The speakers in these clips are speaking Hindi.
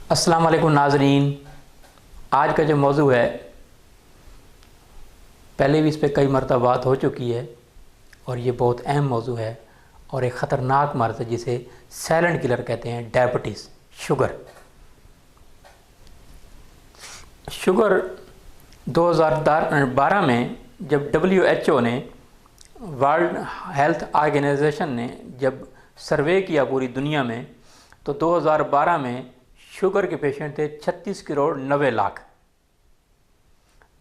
अस्सलाम वालेकुम नाज़रीन। आज का जो मौजू है पहले भी इस पर कई मरतबा बात हो चुकी है और ये बहुत अहम मौजू है और एक ख़तरनाक मर्ज़ है जिसे साइलेंट किलर कहते हैं, डायबिटीज़, शुगर 2012 में जब WHO ने, वर्ल्ड हेल्थ ऑर्गेनाइजेशन ने जब सर्वे किया पूरी दुनिया में, तो 2012 में शुगर के पेशेंट थे 36 करोड़ 90 लाख।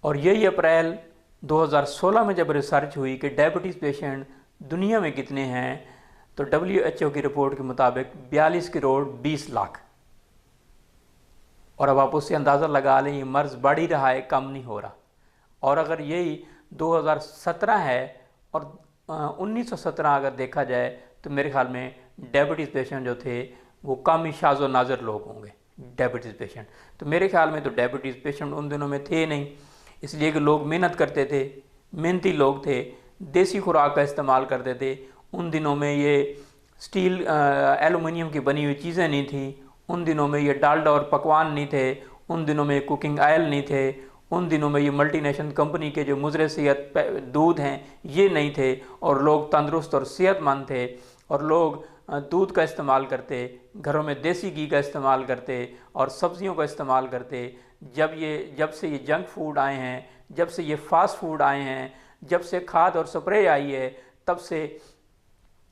और यही अप्रैल 2016 में जब रिसर्च हुई कि डायबिटीज़ पेशेंट दुनिया में कितने हैं, तो WHO की रिपोर्ट के मुताबिक 42 करोड़ 20 लाख। और अब आप उससे अंदाज़ा लगा लें, ये मर्ज़ बढ़ ही रहा है, कम नहीं हो रहा। और अगर यही 2017 है और 1917 अगर देखा जाए तो मेरे ख्याल में डायबिटीज़ पेशेंट जो थे वो कम ही शाज़ो नाज़र लोग होंगे डायबिटीज़ पेशेंट। तो मेरे ख्याल में तो डायबिटीज़ पेशेंट उन दिनों में थे नहीं, इसलिए कि लोग मेहनत करते थे, मेहनती लोग थे, देसी खुराक का इस्तेमाल करते थे। उन दिनों में ये स्टील एलुमिनियम की बनी हुई चीज़ें नहीं थी, उन दिनों में ये डालडा और पकवान नहीं थे, उन दिनों में कुकिंग ऑयल नहीं थे, उन दिनों में ये मल्टीनेशनल कंपनी के जो मुज़रे सेहत दूध हैं ये नहीं थे, और लोग तंदुरुस्त और सेहतमंद थे, और लोग दूध का इस्तेमाल करते, घरों में देसी घी का इस्तेमाल करते और सब्जियों का इस्तेमाल करते। जब से ये जंक फूड आए हैं, जब से ये फास्ट फूड आए हैं, जब से खाद और स्प्रे आई है, तब से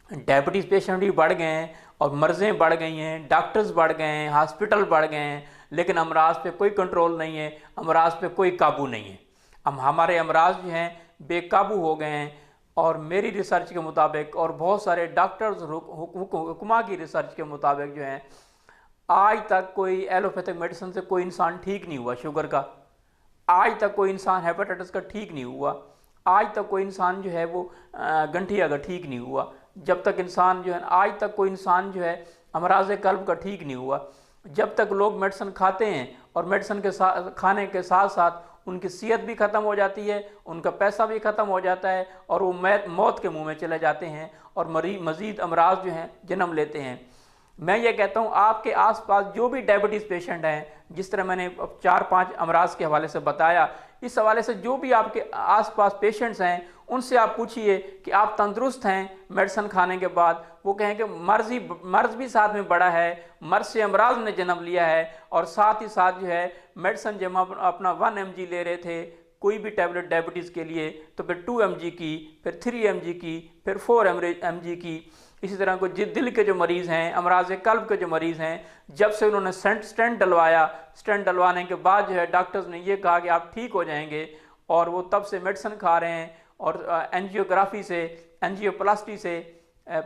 डायबिटीज़ पेशेंट भी बढ़ गए हैं और मर्ज़ें बढ़ गई हैं, डॉक्टर्स बढ़ गए हैं, हॉस्पिटल बढ़ गए हैं, लेकिन अमराज पे कोई कंट्रोल नहीं है, अमराज पे कोई काबू नहीं है। हमारे अमराज जो हैं बेकाबू हो गए हैं। और मेरी रिसर्च के मुताबिक और बहुत सारे डॉक्टर्स हुक्मा की रिसर्च के मुताबिक जो है, आज तक कोई एलोपैथिक मेडिसिन से कोई इंसान ठीक नहीं हुआ शुगर का, आज तक कोई इंसान हेपेटाइटिस का ठीक नहीं हुआ, आज तक कोई इंसान जो है वो गंठिया का ठीक नहीं हुआ, जब तक इंसान जो है, आज तक कोई इंसान जो है अमराज कल्ब का ठीक नहीं हुआ। जब तक लोग मेडिसिन खाते हैं और मेडिसिन के साथ खाने के साथ साथ उनकी सेहत भी ख़त्म हो जाती है, उनका पैसा भी ख़त्म हो जाता है और वो मौत के मुंह में चले जाते हैं और मज़ीद अमराज जो हैं जन्म लेते हैं। मैं ये कहता हूँ आपके आसपास जो भी डायबिटीज़ पेशेंट हैं, जिस तरह मैंने 4-5 अमराज के हवाले से बताया, इस हवाले से जो भी आपके आसपास पेशेंट्स हैं उनसे आप पूछिए कि आप तंदुरुस्त हैं मेडिसिन खाने के बाद। वो कहें कि मर्ज़ भी साथ में बड़ा है, मर्ज़ से अमराज ने जन्म लिया है, और साथ ही साथ जो है मेडिसिन जब हम अपना 1 mg ले रहे थे कोई भी टैबलेट डायबिटीज़ के लिए, तो फिर 2 mg की, फिर 3 mg की, फिर 4 mg की। इसी तरह को दिल के जो मरीज़ हैं, अमराज कल्ब के जो मरीज़ हैं, जब से उन्होंने स्टेंट डलवाया, स्टेंट डलवाने के बाद जो है डॉक्टर्स ने ये कहा कि आप ठीक हो जाएंगे, और वो तब से मेडिसिन खा रहे हैं। और एंजियोग्राफी से, एंजियोप्लास्टी से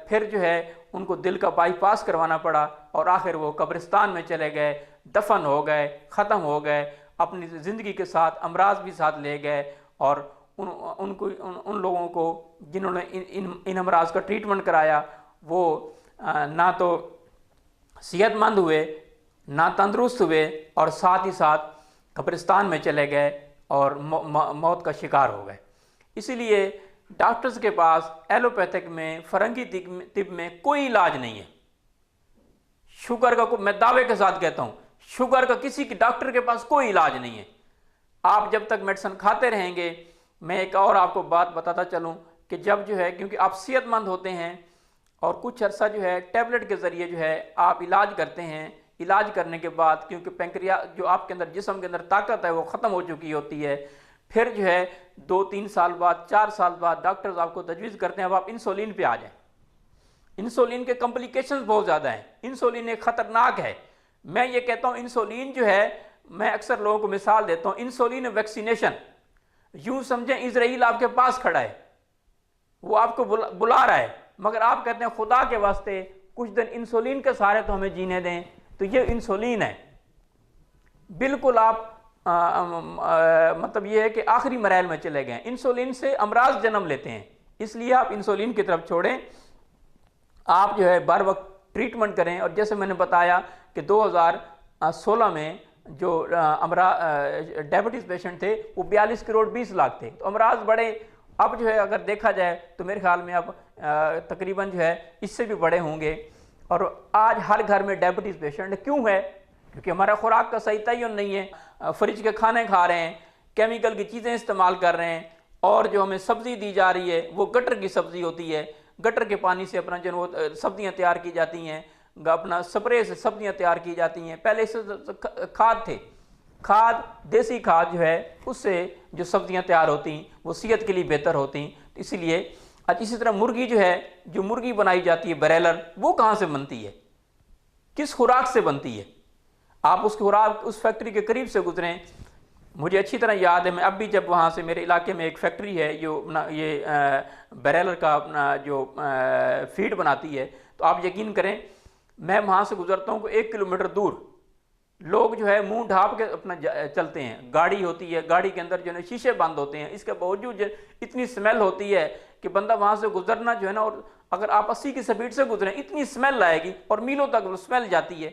फिर जो है उनको दिल का बाईपास करवाना पड़ा और आखिर वो कब्रिस्तान में चले गए, दफन हो गए, ख़त्म हो गए, अपनी ज़िंदगी के साथ अमराज भी साथ ले गए। और उन लोगों को जिन्होंने इन अमराज का ट्रीटमेंट कराया वो ना तो सेहतमंद हुए, ना तंदुरुस्त हुए, और साथ ही साथ कब्रिस्तान में चले गए और मौत का शिकार हो गए। इसीलिए डॉक्टर्स के पास एलोपैथिक में, फरंगी तिब में कोई इलाज नहीं है। शुगर का मैं दावे के साथ कहता हूँ, शुगर का किसी के डॉक्टर के पास कोई इलाज नहीं है। आप जब तक मेडिसिन खाते रहेंगे, मैं एक और आपको बात बताता चलूँ कि जब जो है, क्योंकि आप सेहतमंद होते हैं और कुछ अर्सा जो है टैबलेट के ज़रिए जो है आप इलाज करते हैं, इलाज करने के बाद क्योंकि पैंक्रिया जो आपके अंदर, जिस्म के अंदर ताकत है वो ख़त्म हो चुकी होती है, फिर जो है 2-3 साल बाद, 4 साल बाद डॉक्टर्स आपको तजवीज़ करते हैं अब आप इंसुलिन पे आ जाएं। इंसुलिन के कॉम्प्लिकेशंस बहुत ज़्यादा हैं, इंसुलिन एक ख़तरनाक है। मैं ये कहता हूँ इंसुलिन जो है, मैं अक्सर लोगों को मिसाल देता हूँ, इंसुलिन वैक्सीनेशन। यूँ समझें इजराइल आपके पास खड़ा है, वो आपको बुला रहा है, मगर आप कहते हैं खुदा के वास्ते कुछ दिन इंसुलिन के सहारे तो हमें जीने दें। तो ये इंसुलिन है, बिल्कुल आप मतलब ये है कि आखिरी मराइल में चले गए। इंसुलिन से अमराज जन्म लेते हैं, इसलिए आप इंसुलिन की तरफ छोड़ें, आप जो है बर वक्त ट्रीटमेंट करें। और जैसे मैंने बताया कि 2016 में जो डायबिटीज़ पेशेंट थे वो 42 करोड़ 20 लाख थे, तो अमराज बड़े। अब जो है अगर देखा जाए तो मेरे ख्याल में अब तकरीबन जो है इससे भी बड़े होंगे। और आज हर घर में डायबिटीज़ पेशेंट क्यों है? क्योंकि हमारा खुराक का सही तयन नहीं है। फ्रिज के खाने खा रहे हैं, केमिकल की चीज़ें इस्तेमाल कर रहे हैं, और जो हमें सब्ज़ी दी जा रही है वो गटर की सब्ज़ी होती है। गटर के पानी से अपना जो वो सब्जियाँ तैयार की जाती हैं, अपना स्प्रे से सब्जियाँ तैयार की जाती हैं। पहले से खाद थे, खाद, देसी खाद जो है उससे जो सब्जियां तैयार होती वो सेहत के लिए बेहतर होती। इसीलिए इसी तरह मुर्गी जो है, जो मुर्गी बनाई जाती है ब्रॉयलर, वो कहाँ से बनती है, किस खुराक से बनती है? आप उस खुराक, उस फैक्ट्री के करीब से गुजरें। मुझे अच्छी तरह याद है, मैं अब भी जब वहाँ से, मेरे इलाके में एक फैक्ट्री है जो अपना ये ब्रॉयलर का अपना जो फीड बनाती है, तो आप यकीन करें मैं वहाँ से गुजरता हूँ 1 किलोमीटर दूर लोग जो है मुंह ढाँप के अपना चलते हैं। गाड़ी होती है, गाड़ी के अंदर जो है शीशे बंद होते हैं, इसके बावजूद इतनी स्मेल होती है कि बंदा वहाँ से गुजरना जो है ना, और अगर आप 80 की स्पीड से गुजरें इतनी स्मेल आएगी और मीलों तक वो स्मेल जाती है।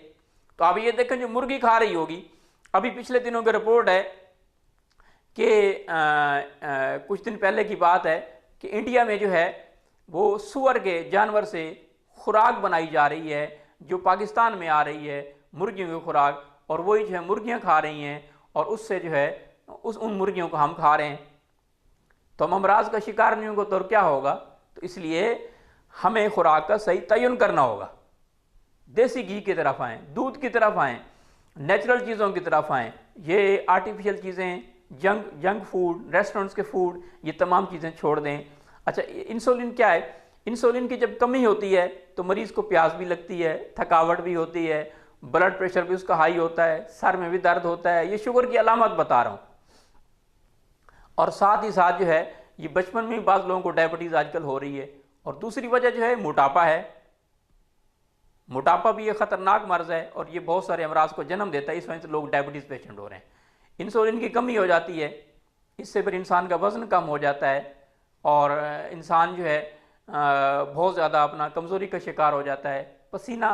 तो आप ये देखें जो मुर्गी खा रही होगी, अभी पिछले दिनों की रिपोर्ट है कि कुछ दिन पहले की बात है कि इंडिया में जो है वो सूअर के जानवर से खुराक बनाई जा रही है जो पाकिस्तान में आ रही है, मुर्गियों की खुराक, और वही जो है मुर्गियाँ खा रही हैं और उससे जो है उन मुर्गियों को हम खा रहे हैं। तो हम अमराज का शिकार नहीं होंगे तो और क्या होगा? तो इसलिए हमें खुराक का सही तयन करना होगा। देसी घी की तरफ आएँ, दूध की तरफ आएँ, नेचुरल चीज़ों की तरफ आएँ। ये आर्टिफिशियल चीज़ें, जंक फूड, रेस्टोरेंट्स के फूड, ये तमाम चीज़ें छोड़ दें। अच्छा, इंसुलिन क्या है? इंसुलिन की जब कमी होती है तो मरीज़ को प्यास भी लगती है, थकावट भी होती है, ब्लड प्रेशर भी उसका हाई होता है, सर में भी दर्द होता है। ये शुगर की अलामत बता रहा हूँ। और साथ ही साथ जो है ये बचपन में ही बाज़ लोगों को डायबिटीज़ आजकल हो रही है। और दूसरी वजह जो है मोटापा है। मोटापा भी ये ख़तरनाक मर्ज है और ये बहुत सारे अमराज को जन्म देता है। इस वजह से लोग डायबिटीज़ पेशेंट हो रहे हैं। इंसुलिन की कमी हो जाती है, इससे फिर इंसान का वज़न कम हो जाता है और इंसान जो है बहुत ज़्यादा अपना कमज़ोरी का शिकार हो जाता है, पसीना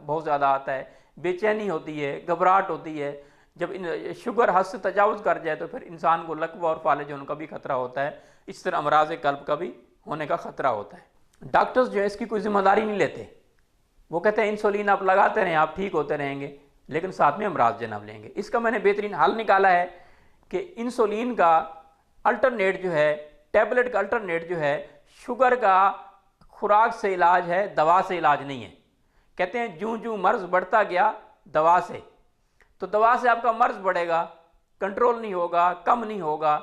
बहुत ज़्यादा आता है, बेचैनी होती है, घबराहट होती है। जब शुगर हद से तजावुज़ कर जाए तो फिर इंसान को लकवा और फालिज होने का भी खतरा होता है। इस तरह अमराज कल्ब का भी होने का खतरा होता है। डॉक्टर्स जो है इसकी कोई जिम्मेदारी नहीं लेते। वो कहते हैं इंसुलिन आप लगाते रहें, आप ठीक होते रहेंगे, लेकिन साथ में अमराज जन्म लेंगे। इसका मैंने बेहतरीन हल निकाला है कि इंसुलिन का अल्टरनेट जो है, टैबलेट का अल्टरनेट जो है, शुगर का खुराक से इलाज है, दवा से इलाज नहीं है। कहते हैं जूं जूं मर्ज बढ़ता गया दवा से, तो दवा से आपका मर्ज बढ़ेगा, कंट्रोल नहीं होगा, कम नहीं होगा।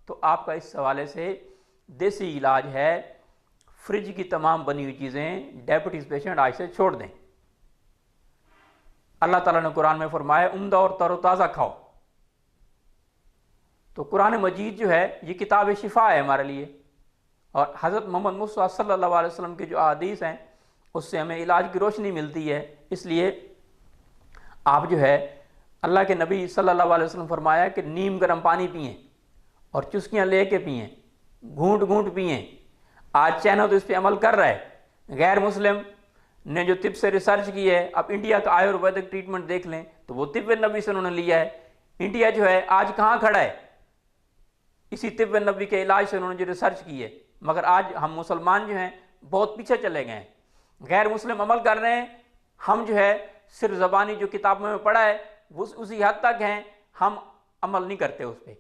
तो आपका इस हवाले से देसी इलाज है, फ्रिज की तमाम बनी हुई चीज़ें डायबिटीज़ पेशेंट आज से छोड़ दें। अल्लाह ताला ने कुरान में फरमाया उम्दा और तरोताज़ा खाओ। तो कुरान मजीद जो है ये किताब शिफा है हमारे लिए, और हज़रत मोहम्मद मुस्तफ़ा सल्लल्लाहु अलैहि वसल्लम की जो अहादीस हैं उससे हमें इलाज की रोशनी मिलती है। इसलिए आप जो है अल्लाह के नबी सल्लल्लाहु अलैहि वसल्लम फरमाया कि नीम गर्म पानी पिएँ और चुस्कियाँ ले के पिएँ, घूंट घूंट पिएँ। आज चाइना तो इस पर अमल कर रहा है। गैर मुस्लिम ने जो तिब से रिसर्च की है, अब इंडिया का आयुर्वेदिक ट्रीटमेंट देख लें तो वो तिब नबी से उन्होंने लिया है। इंडिया जो है आज कहाँ खड़ा है? इसी तिब नबी के इलाज से उन्होंने जो रिसर्च की है। मगर आज हम मुसलमान जो हैं बहुत पीछे चले गए हैं। गैर मुस्लिम अमल कर रहे हैं, हम जो है सिर्फ ज़बानी जो किताबों में पढ़ा है वो उसी हद तक हैं, हम अमल नहीं करते उस पर।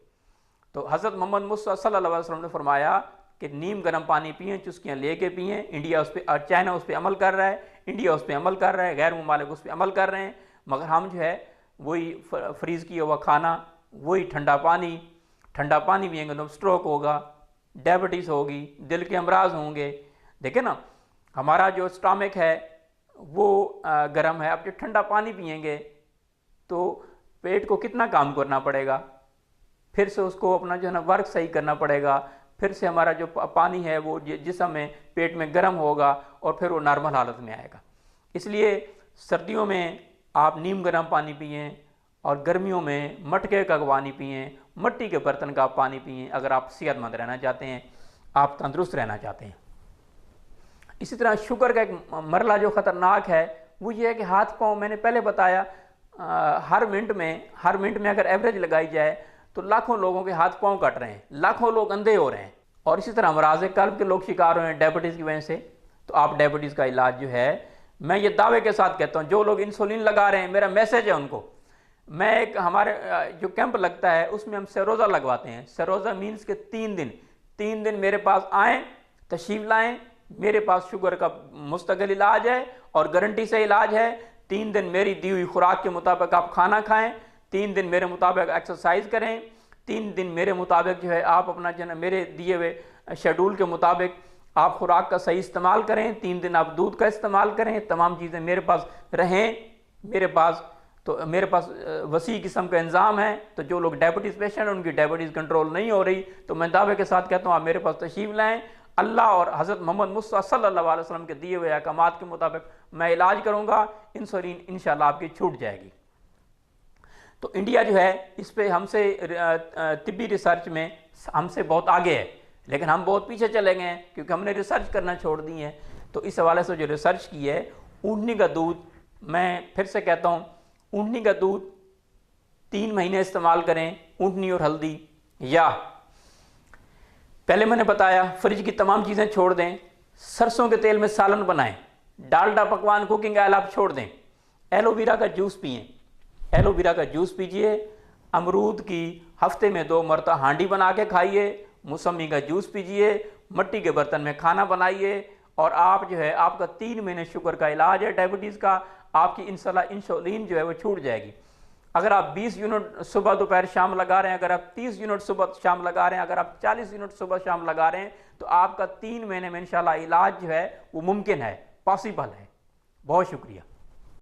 तो हज़रत मोहम्मद मुस्तफ़ा सल्लल्लाहु अलैहि वसल्लम ने फरमाया कि नीम गर्म पानी पिएँ, चुस्कियाँ ले के पिएँ। इंडिया उस पर, चाइना उस पर अमल कर रहा है, इंडिया उस पर अमल कर रहा है, गैर मुमालिक उस पर अमल कर रहे हैं। मगर हम जो है वही फ्रीज़ किया हुआ खाना, वही ठंडा पानी पिएंगे तो स्ट्रोक होगा, डायबिटीज़ होगी, दिल के अमराज होंगे। देखें ना, हमारा जो स्टमक है वो गर्म है, अब जो ठंडा पानी पिएंगे तो पेट को कितना काम करना पड़ेगा, फिर से उसको अपना जो है ना वर्क सही करना पड़ेगा, फिर से हमारा जो पानी है वो जिस्म में पेट में गर्म होगा और फिर वो नॉर्मल हालत में आएगा। इसलिए सर्दियों में आप नीम गर्म पानी पिएँ और गर्मियों में मटके का पानी पिएँ, मिट्टी के बर्तन का पानी पिएँ, अगर आप सेहतमंद रहना चाहते हैं, आप तंदुरुस्त रहना चाहते हैं। इसी तरह शुगर का एक मरला जो ख़तरनाक है वो ये है कि हाथ पाँव, मैंने पहले बताया, हर मिनट में अगर एवरेज लगाई जाए तो लाखों लोगों के हाथ पाँव कट रहे हैं, लाखों लोग अंधे हो रहे हैं। और इसी तरह अमराज़ कल्ब के लोग शिकार हो रहे हैं डायबिटीज़ की वजह से। तो आप डायबिटीज़ का इलाज जो है, मैं ये दावे के साथ कहता हूँ, जो लोग इंसुलिन लगा रहे हैं, मेरा मैसेज है उनको मैं एक हमारे जो कैंप लगता है उसमें हम सरोज़ा लगवाते हैं। सरोज़ा मीन्स के 3 दिन मेरे पास आएँ, तशरीफ़ लाएँ, मेरे पास शुगर का मुस्तकिल इलाज है और गारंटी से इलाज है। 3 दिन मेरी दी हुई खुराक के मुताबिक आप खाना खाएं, 3 दिन मेरे मुताबिक एक्सरसाइज करें, 3 दिन मेरे मुताबिक जो है आप अपना जो है मेरे दिए हुए शेड्यूल के मुताबिक आप खुराक का सही इस्तेमाल करें, 3 दिन आप दूध का इस्तेमाल करें, तमाम चीज़ें मेरे पास रहें। मेरे पास वसी किस्म का इंतज़ाम है। तो जो लोग डायबिटीज़ पेशेंट हैं उनकी डायबिटीज़ कंट्रोल नहीं हो रही, तो मैं दावे के साथ कहता हूँ आप मेरे पास तशरीफ़ लाएँ। अल्लाह और हज़रत मोहम्मद मुस्तफ़ा सल्लल्लाहु अलैहि वसल्लम के दिए हुए अहकामात के मुताबिक मैं इलाज करूँगा, इंसुलिन इंशाल्लाह आपकी छूट जाएगी। तो इंडिया जो है इस पे हमसे तिब्बी रिसर्च में हमसे बहुत आगे है, लेकिन हम बहुत पीछे चले गए हैं क्योंकि हमने रिसर्च करना छोड़ दी है। तो इस हवाले से जो रिसर्च की है, ऊँटनी का दूध, मैं फिर से कहता हूँ ऊँटनी का दूध 3 महीने इस्तेमाल करें, ऊँटनी और हल्दी, या पहले मैंने बताया फ्रिज की तमाम चीज़ें छोड़ दें, सरसों के तेल में सालन बनाएं, डालडा पकवान कुकिंग ऑयल आप छोड़ दें, एलोवेरा का जूस पिएं, एलोवेरा का जूस पीजिए, अमरूद की हफ्ते में 2 मरतबा हांडी बना के खाइए, मौसमी का जूस पीजिए, मिट्टी के बर्तन में खाना बनाइए, और आप जो है आपका 3 महीने शुगर का इलाज है डायबिटीज़ का, आपकी इंसुलिन जो है वो छूट जाएगी। अगर आप 20 यूनिट सुबह दोपहर शाम लगा रहे हैं, अगर आप 30 यूनिट सुबह शाम लगा रहे हैं, अगर आप 40 यूनिट सुबह शाम लगा रहे हैं, तो आपका 3 महीने में इंशाल्लाह इलाज जो है वो मुमकिन है, पॉसिबल है। बहुत शुक्रिया।